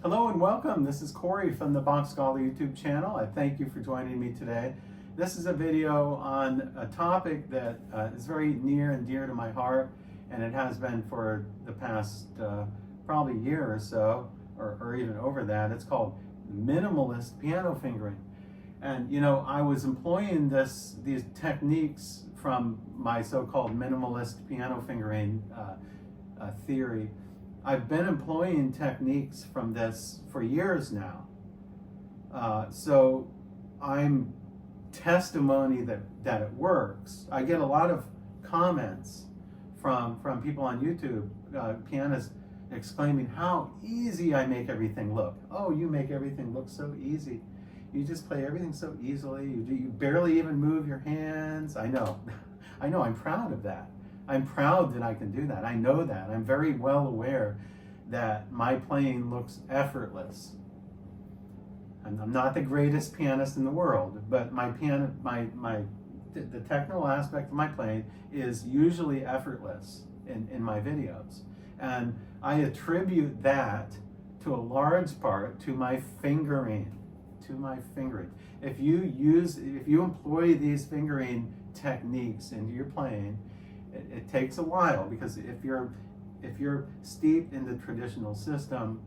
Hello and welcome. This is Corey from the Bach Scholar YouTube channel. I thank you for joining me today. This is a video on a topic that is very near and dear to my heart, and it has been for the past probably year or so, or even over that. It's called minimalist piano fingering. And you know, I was employing these techniques from my so-called minimalist piano fingering theory. I've been employing techniques from this for years now. So I'm testimony that it works. I get a lot of comments from people on YouTube, pianists exclaiming how easy I make everything look. Oh, you make everything look so easy. You just play everything so easily. You barely even move your hands. I know. I know. I'm proud of that. I'm proud that I can do that. I know that. I'm very well aware that my playing looks effortless. I'm not the greatest pianist in the world, but the technical aspect of my playing is usually effortless in my videos. And I attribute that to a large part to my fingering. If you employ these fingering techniques into your playing, it takes a while, because if you're steeped in the traditional system,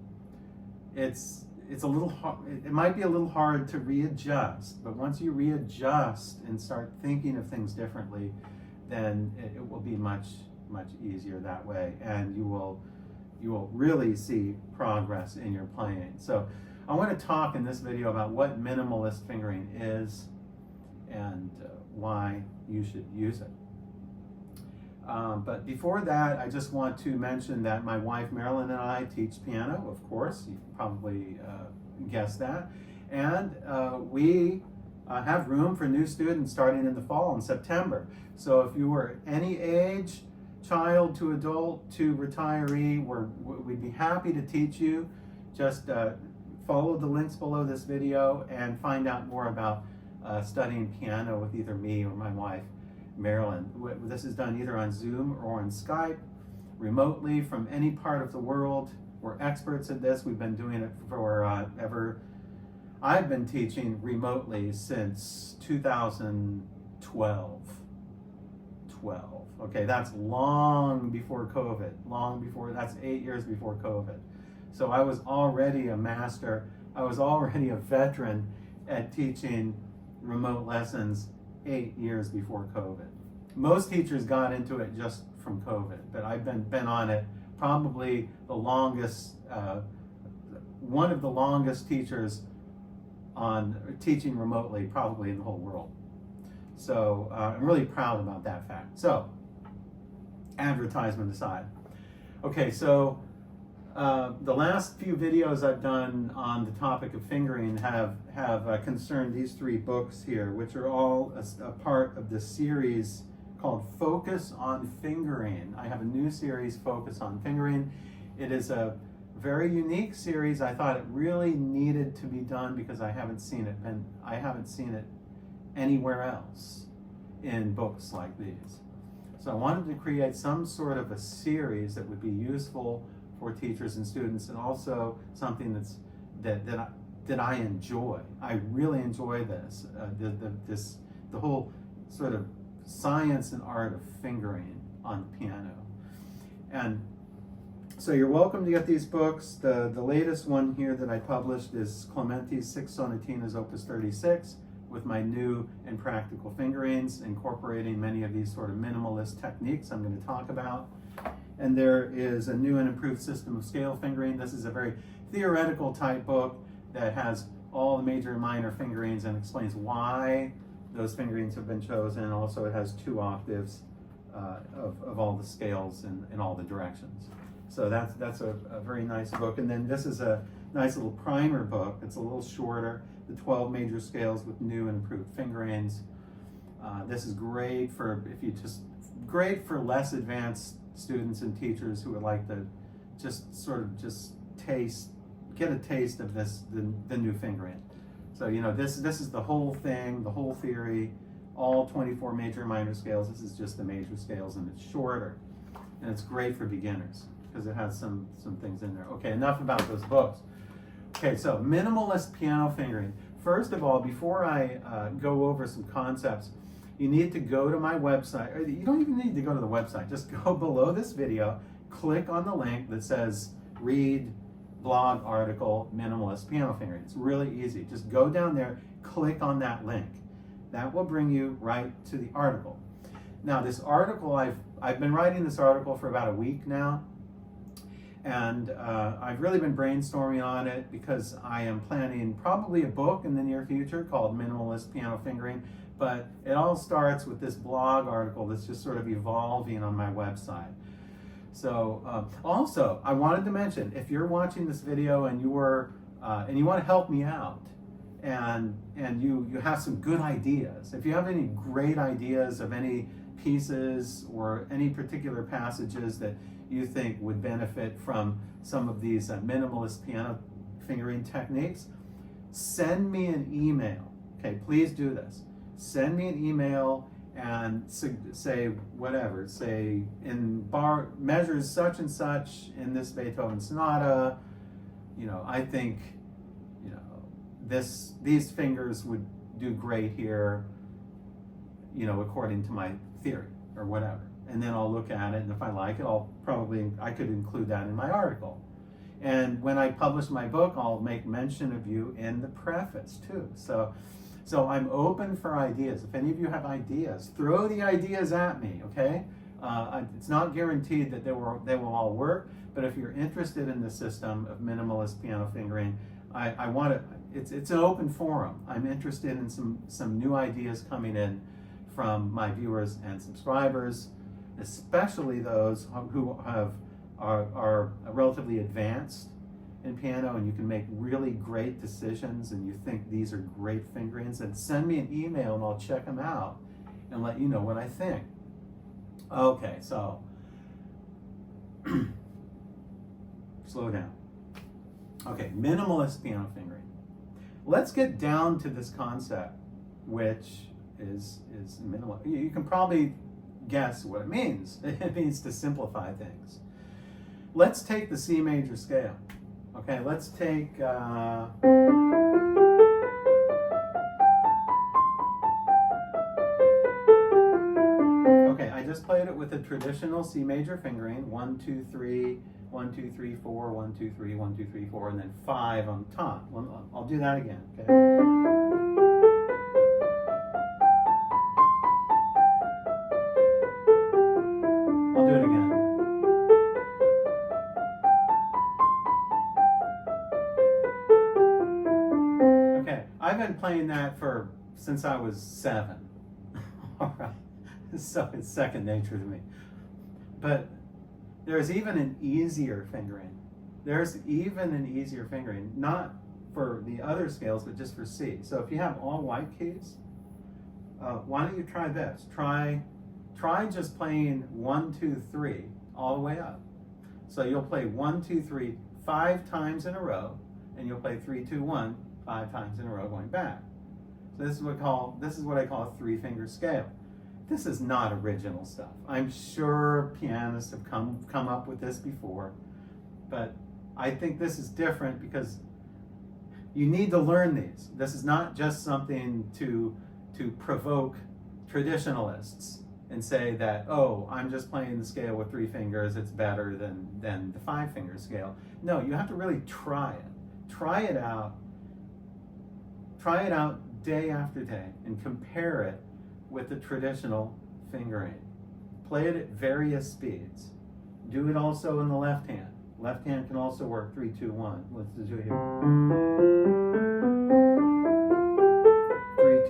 it's a little hard. It might be a little hard to readjust, but once you readjust and start thinking of things differently, then it will be much easier that way, and you will really see progress in your playing. So I want to talk in this video about what minimalist fingering is and why you should use it. But before that, I just want to mention that my wife Marilyn and I teach piano, of course. You can probably guess that. And we have room for new students starting in the fall in September. So if you were any age, child to adult to retiree, we'd be happy to teach you. Just follow the links below this video and find out more about studying piano with either me or my wife Marilyn. This is done either on Zoom or on Skype, remotely from any part of the world. We're experts at this. We've been doing it for I've been teaching remotely since 2012. Okay, that's long before COVID. That's 8 years before COVID. So I was already a master. I was already a veteran at teaching remote lessons 8 years before COVID. Most teachers got into it just from COVID, but I've been on it probably the longest, one of the longest teachers on teaching remotely probably in the whole world. So I'm really proud about that fact. So, advertisement aside. Okay, so the last few videos I've done on the topic of fingering have concerned these three books here, which are all a part of the series called Focus on Fingering. I have a new series, Focus on Fingering. It is a very unique series. I thought it really needed to be done because I haven't seen it, and I haven't seen it anywhere else in books like these. So I wanted to create some sort of a series that would be useful for teachers and students, and also something that I enjoy. I really enjoy this. The whole sort of science and art of fingering on the piano. And so you're welcome to get these books. The latest one here that I published is Clementi's 6 Sonatinas Opus 36, with my new and practical fingerings, incorporating many of these sort of minimalist techniques I'm going to talk about. And there is a new and improved system of scale fingering. This is a very theoretical type book that has all the major and minor fingerings and explains why those fingerings have been chosen. Also, it has 2 octaves of all the scales in all the directions. So that's a very nice book. And then this is a nice little primer book. It's a little shorter, the 12 major scales with new and improved fingerings. This is great for less advanced students and teachers who would like to just get a taste of the new fingering. So you know, this is the whole thing, the whole theory, all 24 major and minor scales. This is just the major scales, and it's shorter, and it's great for beginners because it has some things in there. Okay, enough about those books. Okay, so minimalist piano fingering. First of all, before I go over some concepts, you need to go to my website. Or you don't even need to go to the website. Just go below this video, click on the link that says read blog article minimalist piano fingering. It's really easy. Just go down there, click on that link. That will bring you right to the article. Now this article, I've been writing this article for about a week now, and I've really been brainstorming on it because I am planning probably a book in the near future called Minimalist Piano Fingering, but it all starts with this blog article that's just sort of evolving on my website. So also, I wanted to mention, if you're watching this video and you want to help me out, and you have some good ideas, if you have any great ideas of any pieces or any particular passages that you think would benefit from some of these minimalist piano fingering techniques, send me an email. Okay, please do this. Send me an email and say whatever, say in bar measures such and such in this Beethoven sonata, I think, these fingers would do great here, according to my theory or whatever. And then I'll look at it, and if I like it, I could include that in my article. And when I publish my book, I'll make mention of you in the preface too. So I'm open for ideas. If any of you have ideas, throw the ideas at me, okay? It's not guaranteed that they will all work, but if you're interested in the system of minimalist piano fingering, I want it. It's an open forum. I'm interested in some new ideas coming in from my viewers and subscribers, especially those who are relatively advanced in piano and you can make really great decisions and you think these are great fingerings, and send me an email and I'll check them out and let you know what I think. Okay, so slow down. Okay, minimalist piano fingering. Let's get down to this concept, which is minimal. You can probably guess what it means. It means to simplify things. Let's take the C major scale. Okay, let's take okay, I just played it with a traditional C major fingering, 1, 2, 3, 1, 2, 3, 4, 1, 2, 3, 1, 2, 3, 4, and then 5 on top. I'll do that again, okay? I'll do it again. Okay, I've been playing that since I was 7. All right, so it's second nature to me. But there's even an easier fingering. Not for the other scales, but just for C. So if you have all white keys, why don't you try this? Try just playing 1, 2, 3 all the way up. So you'll play 1, 2, 3 5 times in a row, and you'll play 3, 2, 1 5 times in a row going back. So this is what I call a 3-finger scale. This is not original stuff. I'm sure pianists have come up with this before, but I think this is different because you need to learn these. This is not just something to provoke traditionalists and say that, oh, I'm just playing the scale with 3 fingers, it's better than the 5-finger scale. No, you have to really try it. Try it out day after day and compare it with the traditional fingering. Play it at various speeds. Do it also in the left hand. Left hand can also work 3, 2, 1. Let's do it here.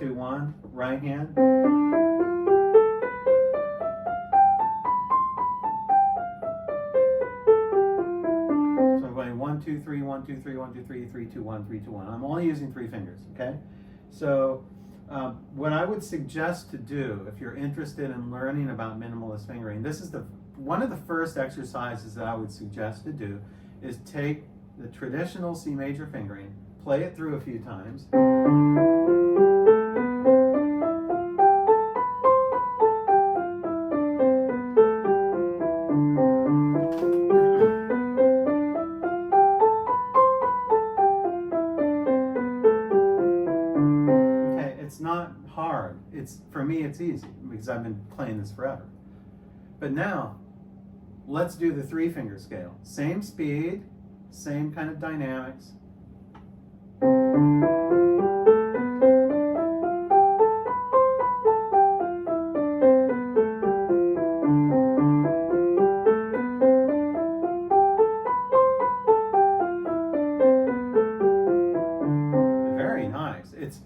3, 2, 1. Right hand. So I'm going 1, 2, 3, 1, 2, 3, 1, 2, 3, 3, 2, 1, 3, 2, 1. I'm only using 3 fingers, okay? So what I would suggest to do if you're interested in learning about minimalist fingering, this is one of the first exercises that I would suggest to do is take the traditional C major fingering, play it through a few times. for me it's easy because I've been playing this forever. But now, let's do the 3-finger scale. Same speed, same kind of dynamics. Very nice. It's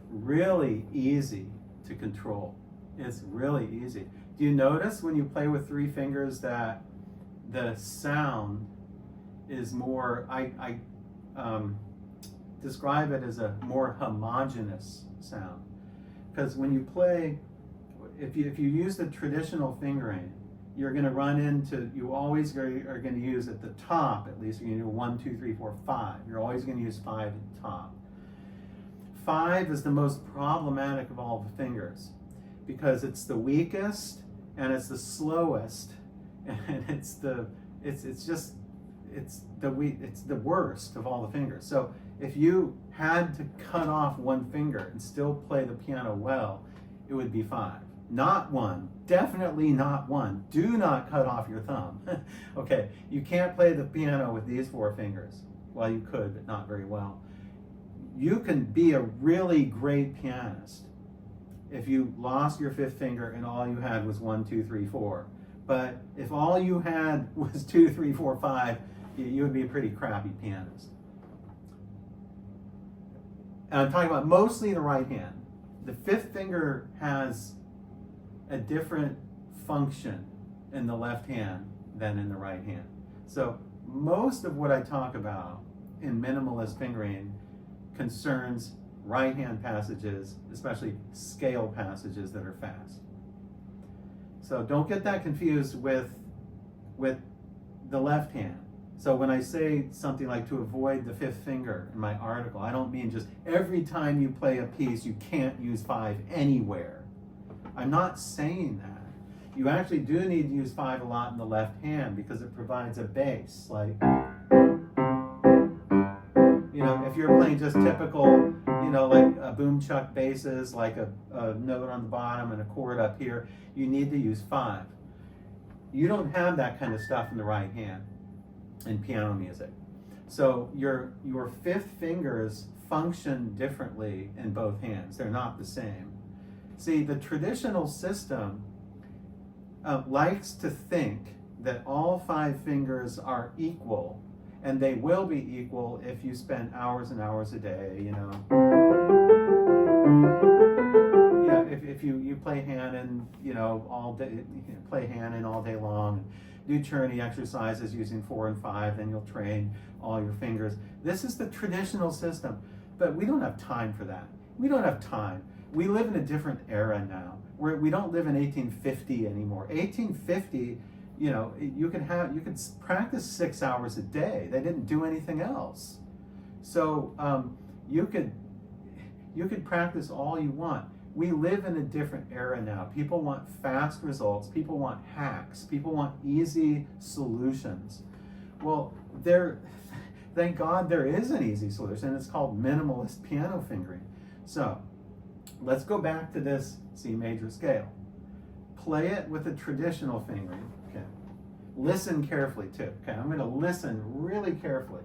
really easy to control. It's really easy. Do you notice when you play with 3 fingers that the sound is more, I describe it as a more homogeneous sound. Because when you play, if you use the traditional fingering, you're going to run into, you always are going to use at the top, at least, you're going to do 1, 2, 3, 4, 5. You're always going to use 5 at the top. 5 is the most problematic of all the fingers because it's the weakest and it's the slowest, and it's the worst of all the fingers. So if you had to cut off one finger and still play the piano well, it would be 5. Not 1. Definitely not 1. Do not cut off your thumb. Okay, you can't play the piano with these 4 fingers. Well, you could, but not very well. You can be a really great pianist if you lost your 5th finger and all you had was 1, 2, 3, 4. But if all you had was 2, 3, 4, 5, you would be a pretty crappy pianist. And I'm talking about mostly the right hand. The 5th finger has a different function in the left hand than in the right hand. So most of what I talk about in minimalist fingering concerns right hand passages, especially scale passages that are fast. So don't get that confused with the left hand. So when I say something like to avoid the 5th finger in my article, I don't mean just every time you play a piece you can't use 5 anywhere. I'm not saying that. You actually do need to use 5 a lot in the left hand because it provides a bass. Like, if you're playing just typical, like a boom chuck basses, like a note on the bottom and a chord up here, you need to use 5. You don't have that kind of stuff in the right hand in piano music. So your 5th fingers function differently in both hands. They're not the same. See, the traditional system likes to think that all 5 fingers are equal, and they will be equal if you spend hours and hours a day, if you play Hanon, all day, play Hanon all day long, do Czerny exercises using 4 and 5, then you'll train all your fingers. This is the traditional system, but we don't have time for that. We don't have time. We live in a different era now. We don't live in 1850 anymore. 1850, you could practice 6 hours a day. They didn't do anything else. So you could practice all you want. We live in a different era now. People want fast results. People want hacks. People want easy solutions. Well, thank God there is an easy solution. It's called minimalist piano fingering. So let's go back to this C major scale. Play it with a traditional fingering. Okay. Listen carefully too. Okay, I'm going to listen really carefully.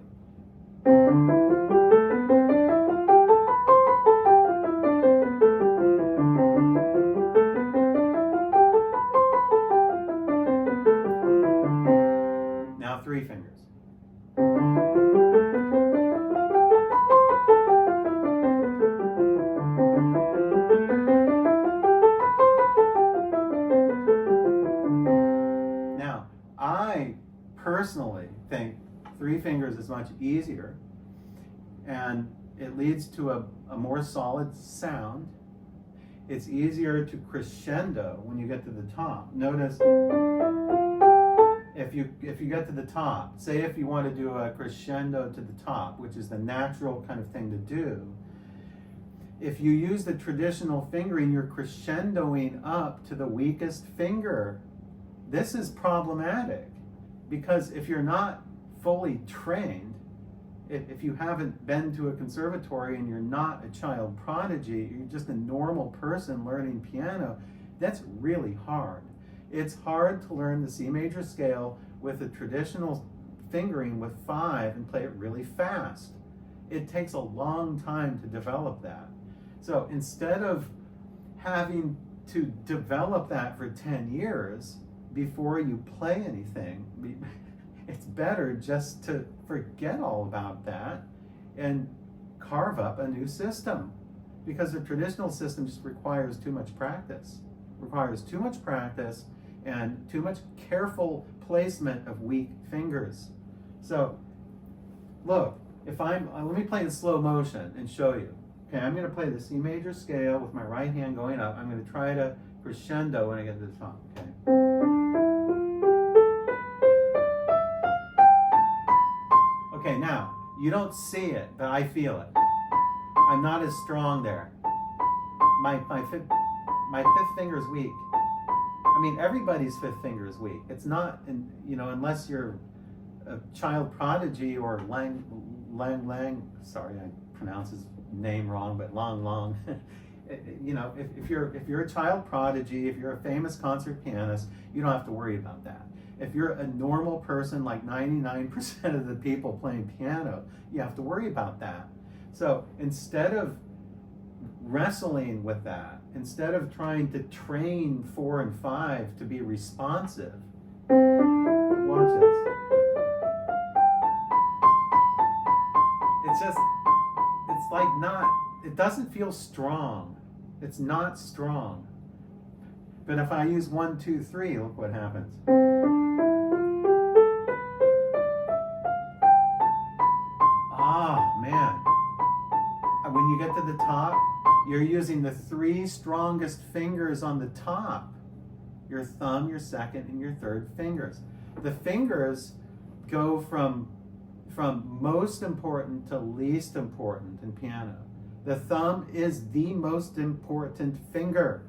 Now 3 fingers. Now, I personally think 3 fingers is much easier, and it leads to a more solid sound. It's easier to crescendo when you get to the top. Notice if you get to the top, say if you want to do a crescendo to the top, which is the natural kind of thing to do, if you use the traditional fingering, you're crescendoing up to the weakest finger. This is problematic because if you're not fully trained, if you haven't been to a conservatory and you're not a child prodigy, you're just a normal person learning piano, that's really hard. It's hard to learn the C major scale with a traditional fingering with 5 and play it really fast. It takes a long time to develop that. So instead of having to develop that for 10 years before you play anything, it's better just to forget all about that and carve up a new system, because the traditional system just requires too much practice. Requires too much practice and too much careful placement of weak fingers. So look, if I'm, let me play in slow motion and show you. Okay, I'm going to play the C major scale with my right hand going up. I'm going to try to crescendo when I get to the top. Okay. Okay, now, you don't see it, but I feel it. I'm not as strong there. My fifth finger is weak. I mean, everybody's fifth finger is weak. It's not, unless you're a child prodigy or Lang, sorry, I pronounce his name wrong, but Lang. If you're a child prodigy, if you're a famous concert pianist, you don't have to worry about that. If you're a normal person like 99% of the people playing piano, you have to worry about that. So instead of wrestling with that, instead of trying to train 4 and 5 to be responsive, watch this. It's like not, it doesn't feel strong. It's not strong. But if I use 1, 2, 3, look what happens. Ah, man. When you get to the top, you're using the 3 strongest fingers on the top. Your thumb, your second, and your third fingers. The fingers go from most important to least important in piano. The thumb is the most important finger.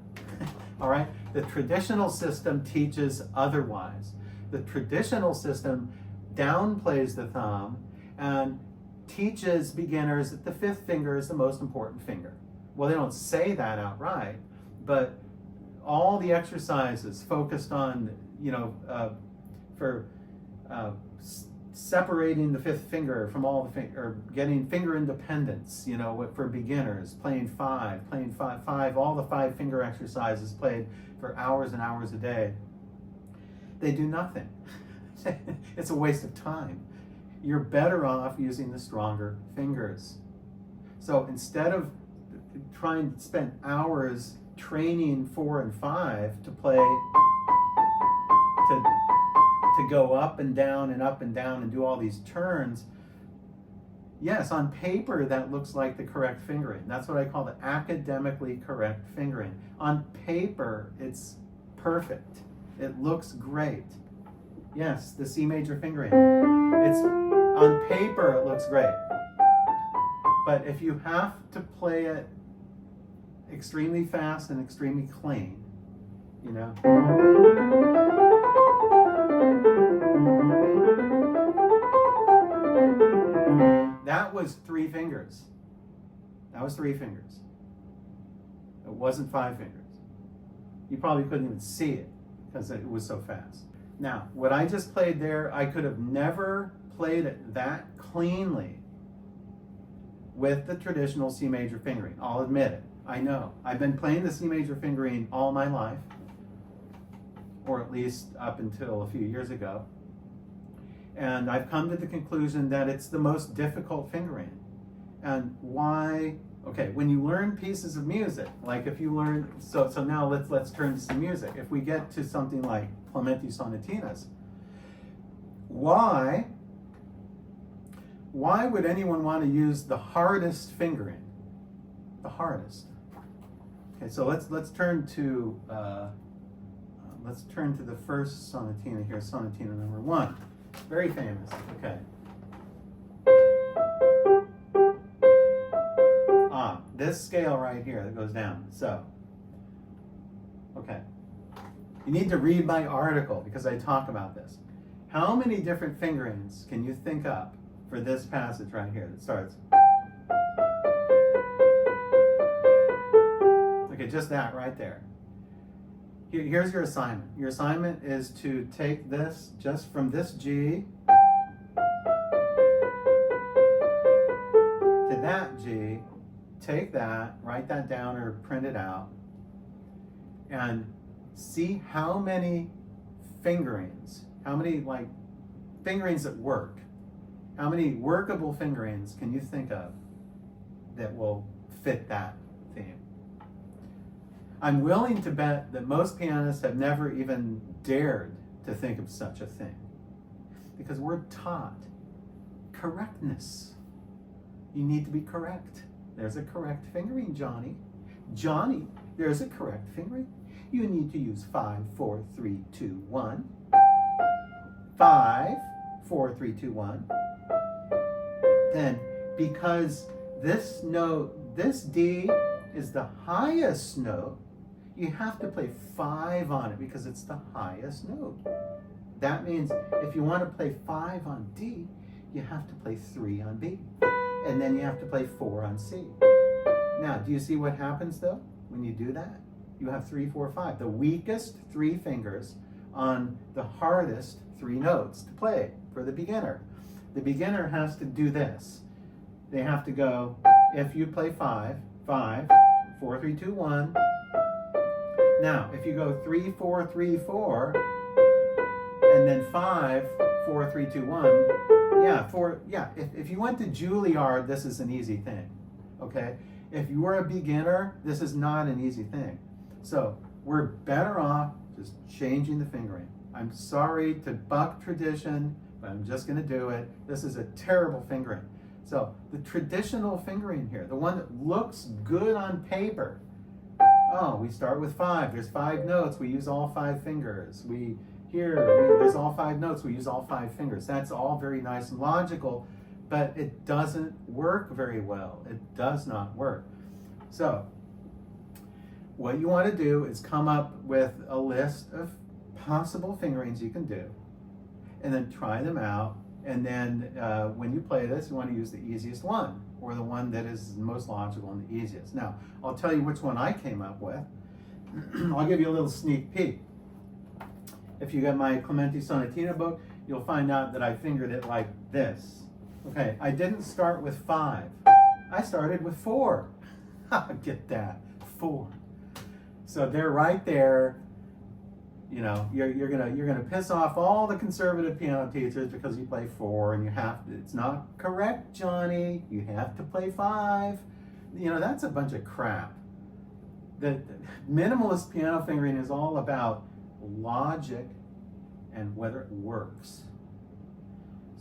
All right? The traditional system teaches otherwise. The traditional system downplays the thumb and teaches beginners that the 5th finger is the most important finger. Well, they don't say that outright, but all the exercises focused on, separating the 5th finger from all the or getting finger independence, for beginners, playing 5, all the 5 finger exercises played for hours and hours a day. They do nothing. It's a waste of time. You're better off using the stronger fingers. So instead of trying to spend hours training 4 and 5 to play, to go up and down and do all these turns, yes, on paper that looks like the correct fingering. That's what I call the academically correct fingering. On paper, it's perfect. It looks great. Yes, the C major fingering. It's on paper it looks great. But if you have to play it extremely fast and extremely clean, that was 3 fingers. That was 3 fingers. It wasn't 5 fingers. You probably couldn't even see it because it was so fast. Now, what I just played there, I could have never played it that cleanly with the traditional C major fingering. I'll admit it. I know. I've been playing the C major fingering all my life, or at least up until a few years ago. And I've come to the conclusion that it's the most difficult fingering. And why? Okay, when you learn pieces of music, like if you learn, so now let's turn to some music. If we get to something like Clementi sonatinas, why would anyone want to use the hardest fingering? The hardest. Okay, so let's turn to the first sonatina here, sonatina number 1. Very famous. Okay. This scale right here that goes down. So, okay. You need to read my article because I talk about this. How many different fingerings can you think up for this passage right here that starts. Okay, just that right there. Here's your assignment. Your assignment is to take this just from this G to that G, take that, write that down or print it out, and see how many fingerings, how many like fingerings that work, how many workable fingerings can you think of that will fit that theme? I'm willing to bet that most pianists have never even dared to think of such a thing, because we're taught correctness. You need to be correct. There's a correct fingering, Johnny. Johnny, there's a correct fingering. You need to use 5, 4, 3, 2, 1. 5, 4, 3, 2, 1. Then, because this note, this D is the highest note, you have to play 5 on it because it's the highest note. That means if you want to play 5 on D, you have to play 3 on B. And then you have to play 4 on C. Now, do you see what happens though when you do that? You have 3, 4, 5. The weakest 3 fingers on the hardest 3 notes to play for the beginner. The beginner has to do this. They have to go, if you play 5, 5, 4, 3, 2, 1. Now, if you go 3, 4, 3, 4, and then 5, 4, 3, 2, 1, if you went to Juilliard, this is an easy thing, okay? If you were a beginner, this is not an easy thing. So we're better off just changing the fingering. I'm sorry to buck tradition, but I'm just gonna do it. This is a terrible fingering. So the traditional fingering here, the one that looks good on paper, oh, we start with 5. There's 5 notes. We use all 5 fingers. There's all 5 notes. We use all 5 fingers. That's all very nice and logical, but it doesn't work very well. It does not work. So what you want to do is come up with a list of possible fingerings you can do, and then try them out. And then when you play this, you want to use the easiest one, or the one that is most logical and the easiest. Now, I'll tell you which one I came up with. I'll give you a little sneak peek. If you get my Clementi Sonatina book, you'll find out that I fingered it like this. Okay, I didn't start with 5. I started with 4. Get that, 4. So they're right there. You know, you're gonna piss off all the conservative piano teachers because you play 4 and you have to. It's not correct, Johnny. You have to play 5. You know, that's a bunch of crap. The minimalist piano fingering is all about logic and whether it works.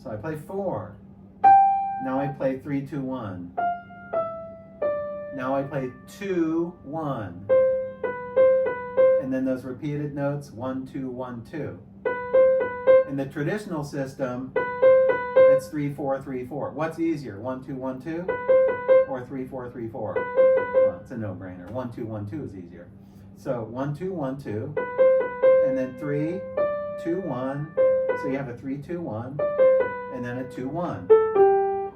So I play 4. Now I play 3, 2, 1. Now I play 2, 1. And then those repeated notes, 1, 2, 1, 2. In the traditional system, it's 3, 4, 3, 4. What's easier, 1, 2, 1, 2, or 3, 4, 3, 4? Well, it's a no-brainer. 1, 2, 1, 2 is easier. So 1, 2, 1, 2, and then 3, 2, 1. So you have a 3, 2, 1, and then a 2, 1.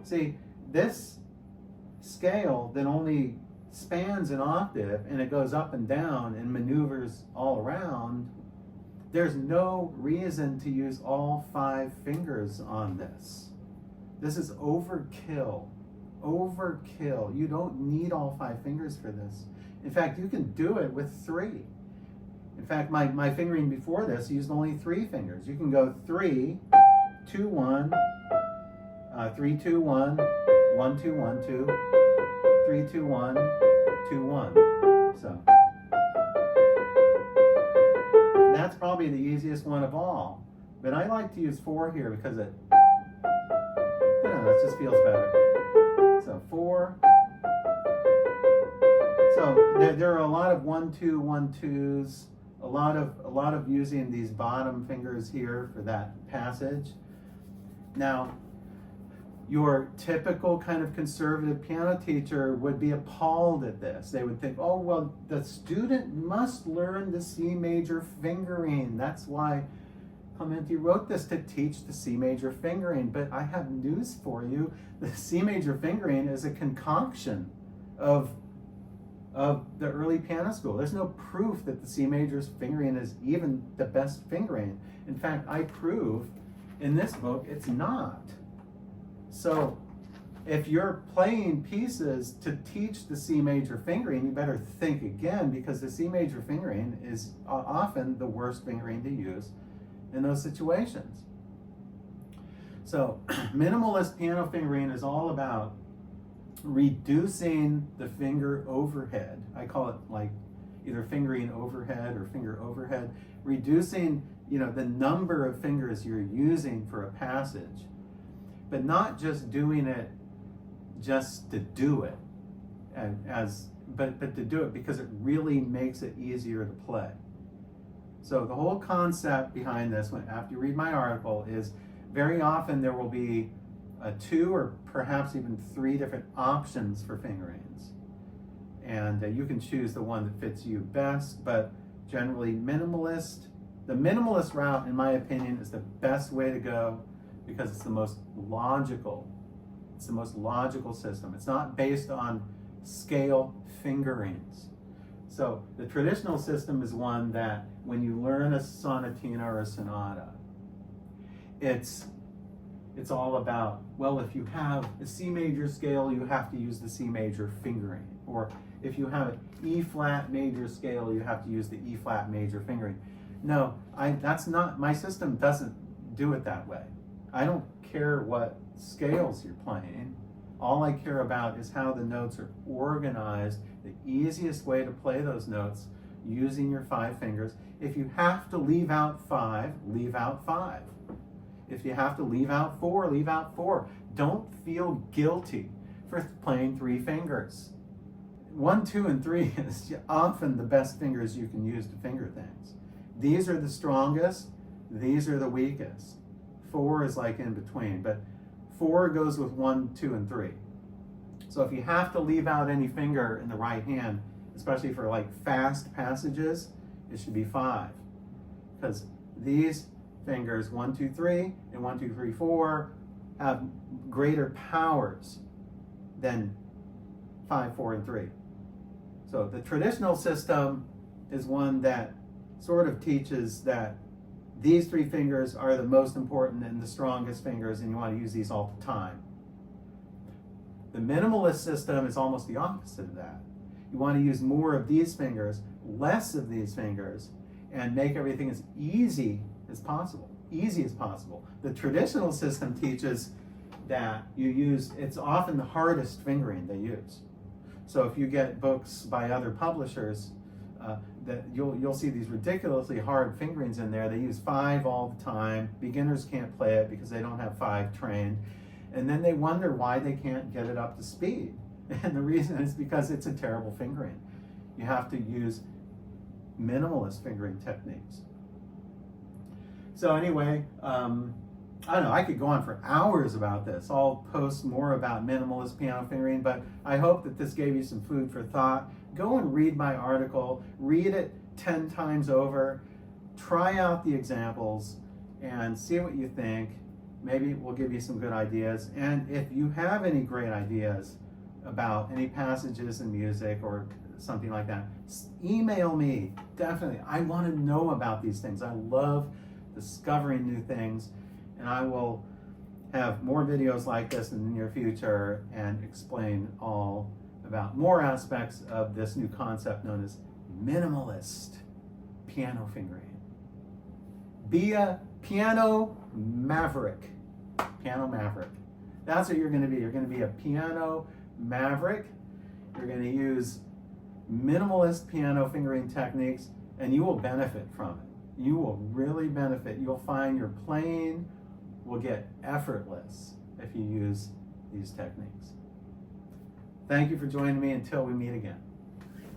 See, this scale that only spans an octave and it goes up and down and maneuvers all around, there's no reason to use all 5 fingers on this. This is overkill. Overkill. You don't need all 5 fingers for this. In fact, you can do it with 3. In fact, my fingering before this used only 3 fingers. You can go 3, 2, 1, 3, 2, 1, 1, 2, 1, 2, 3, 2, 1, 2, 1. So that's probably the easiest one of all. But I like to use 4 here because it, it just feels better. So 4. So there are a lot of 1, 2, 1, 2s. A lot of using these bottom fingers here for that passage. Now, your typical kind of conservative piano teacher would be appalled at this. They would think, oh, well, the student must learn the C major fingering. That's why Clementi wrote this to teach the C major fingering, but I have news for you. The C major fingering is a concoction of the early piano school. There's no proof that the C major fingering is even the best fingering. In fact, I prove in this book it's not. So if you're playing pieces to teach the C major fingering, you better think again, because the C major fingering is often the worst fingering to use in those situations. So minimalist piano fingering is all about reducing the finger overhead. I call it like either fingering overhead or finger overhead. Reducing, the number of fingers you're using for a passage, but not just doing it just to do it, but to do it because it really makes it easier to play. So the whole concept behind this, after you read my article, is very often there will be 2 or perhaps even 3 different options for fingerings, and you can choose the one that fits you best. But generally, the minimalist route, in my opinion, is the best way to go because it's the most logical. It's the most logical system. It's not based on scale fingerings. So the traditional system is one that when you learn a sonatina or a sonata, it's all about, well, if you have a C major scale, you have to use the C major fingering. Or if you have an E flat major scale, you have to use the E flat major fingering. No, that's not, my system doesn't do it that way. I don't care what scales you're playing. All I care about is how the notes are organized, the easiest way to play those notes using your 5 fingers. If you have to leave out 5, leave out 5. If you have to leave out 4, leave out 4. Don't feel guilty for playing 3 fingers. 1, 2, and 3 is often the best fingers you can use to finger things. These are the strongest, these are the weakest. 4 is like in between, but 4 goes with 1, 2, and 3. So if you have to leave out any finger in the right hand, especially for like fast passages, it should be 5. Because these fingers, 1, 2, 3, and 1, 2, 3, 4, have greater powers than 5, 4, and 3. So the traditional system is one that sort of teaches that these 3 fingers are the most important and the strongest fingers, and you want to use these all the time. The minimalist system is almost the opposite of that. You want to use more of these fingers, less of these fingers, and make everything as easy as possible. Easy as possible. The traditional system teaches that it's often the hardest fingering they use. So if you get books by other publishers, that you'll see these ridiculously hard fingerings in there. They use 5 all the time. Beginners can't play it because they don't have 5 trained. And then they wonder why they can't get it up to speed. And the reason is because it's a terrible fingering. You have to use minimalist fingering techniques. So anyway, I don't know, I could go on for hours about this. I'll post more about minimalist piano fingering, but I hope that this gave you some food for thought. Go and read my article, read it 10 times over, try out the examples, and see what you think. Maybe we'll give you some good ideas. And if you have any great ideas about any passages in music or something like that, email me, definitely. I want to know about these things. I love discovering new things, and I will have more videos like this in the near future and explain all about more aspects of this new concept known as minimalist piano fingering. Be a piano maverick. Piano maverick. That's what you're going to be. You're going to be a piano maverick. You're going to use minimalist piano fingering techniques, and you will benefit from it. You will really benefit. You'll find your playing will get effortless if you use these techniques. Thank you for joining me until we meet again.